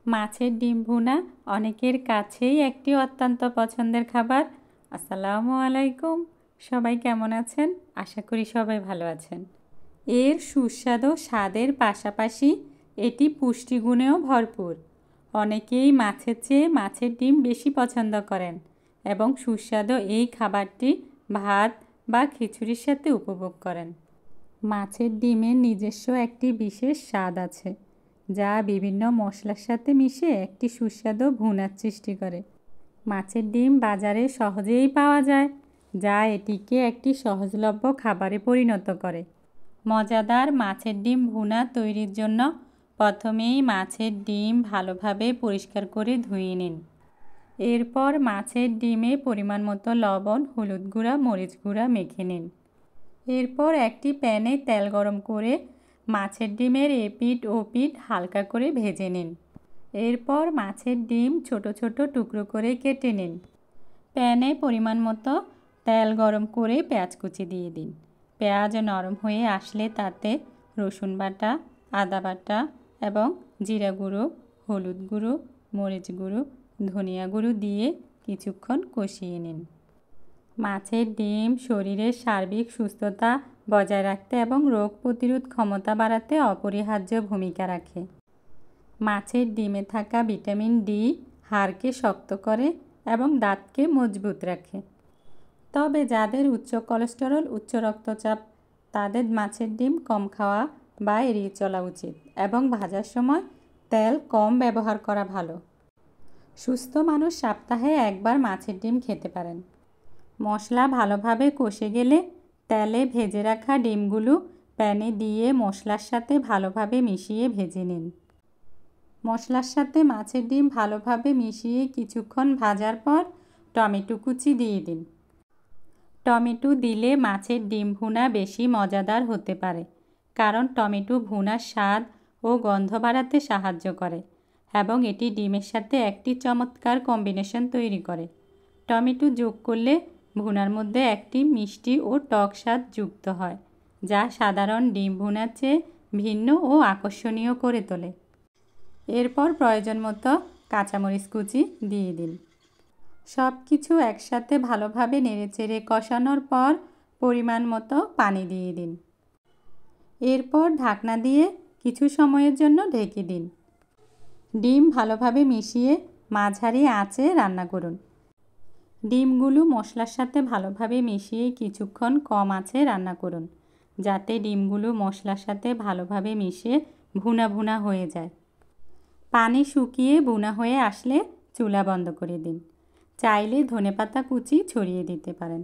মাছের ডিম ভুনা অনেকের কাছেই একটি অত্যন্ত পছন্দের খাবার। আসসালামু আলাইকুম, সবাই কেমন আছেন? আশা করি সবাই ভালো আছেন। এর সুস্বাদু স্বাদের পাশাপাশি এটি পুষ্টিগুণেও ভরপুর। অনেকেই মাছের চেয়ে মাছের ডিম বেশি পছন্দ করেন এবং সুস্বাদু এই খাবারটি ভাত বা খিচুড়ির সাথে উপভোগ করেন। মাছের ডিমের নিজস্ব একটি বিশেষ স্বাদ আছে, যা বিভিন্ন মশলার সাথে মিশে একটি সুস্বাদু ভুনার সৃষ্টি করে। মাছের ডিম বাজারে সহজেই পাওয়া যায়, যা এটিকে একটি সহজলভ্য খাবারে পরিণত করে। মজাদার মাছের ডিম ভুনা তৈরির জন্য প্রথমেই মাছের ডিম ভালোভাবে পরিষ্কার করে ধুয়ে নিন। এরপর মাছের ডিমে পরিমাণ মতো লবণ, হলুদ গুঁড়া, মরিচ গুঁড়া মেখে নিন। এরপর একটি প্যানে তেল গরম করে মাছের ডিমের এপিঠ ওপিঠ হালকা করে ভেজে নিন। এরপর মাছের ডিম ছোট ছোট টুকরো করে কেটে নিন। প্যানে পরিমাণ মতো তেল গরম করে পেঁয়াজ কুচি দিয়ে দিন। পেঁয়াজ নরম হয়ে আসলে তাতে রসুন বাটা, আদা বাটা এবং জিরা গুঁড়ো, হলুদ গুঁড়ো, মরিচ গুঁড়ো, ধনিয়া গুঁড়ো দিয়ে কিছুক্ষণ কষিয়ে নিন। মাছের ডিম শরীরের সার্বিক সুস্থতা বজায় রাখতে এবং রোগ প্রতিরোধ ক্ষমতা বাড়াতে অপরিহার্য ভূমিকা রাখে। মাছের ডিমে থাকা ভিটামিন ডি হাড়কে শক্ত করে এবং দাঁতকে মজবুত রাখে। তবে যাদের উচ্চ কোলেস্টেরল, উচ্চ রক্তচাপ, তাদের মাছের ডিম কম খাওয়া বা এড়িয়ে চলা উচিত এবং ভাজার সময় তেল কম ব্যবহার করা ভালো। সুস্থ মানুষ সপ্তাহে একবার মাছের ডিম খেতে পারেন। মশলা ভালোভাবে কষে গেলে তেলে ভেজে রাখা ডিমগুলো প্যানে দিয়ে মশলার সাথে ভালোভাবে মিশিয়ে ভেজে নিন। মশলার সাথে মাছের ডিম ভালোভাবে মিশিয়ে কিছুক্ষণ ভাজার পর টমেটো কুচি দিয়ে দিন। টমেটো দিলে মাছের ডিম ভুনা বেশি মজাদার হতে পারে, কারণ টমেটো ভুনার স্বাদ ও গন্ধ বাড়াতে সাহায্য করে এবং এটি ডিমের সাথে একটি চমৎকার কম্বিনেশন তৈরি করে। টমেটো যোগ করলে ভুনার মধ্যে একটি মিষ্টি ও টক স্বাদ যুক্ত হয়, যা সাধারণ ডিম ভুনার চেয়ে ভিন্ন ও আকর্ষণীয় করে তোলে। এরপর প্রয়োজন মতো কাঁচামরিচ কুচি দিয়ে দিন। সব কিছু একসাথে ভালোভাবে নেড়েচেড়ে কষানোর পর পরিমাণ মতো পানি দিয়ে দিন। এরপর ঢাকনা দিয়ে কিছু সময়ের জন্য ঢেকে দিন। ডিম ভালোভাবে মিশিয়ে মাঝারি আঁচে রান্না করুন। ডিমগুলো মশলার সাথে ভালোভাবে মিশিয়ে কিছুক্ষণ কম আঁচে রান্না করুন, যাতে ডিমগুলো মশলার সাথে ভালোভাবে মিশে ভুনা ভুনা হয়ে যায়। পানি শুকিয়ে ভুনা হয়ে আসলে চুলা বন্ধ করে দিন। চাইলে ধনেপাতা কুচি ছড়িয়ে দিতে পারেন।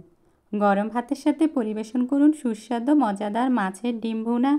গরম ভাতের সাথে পরিবেশন করুন সুস্বাদু মজাদার মাছের ডিম ভুনা।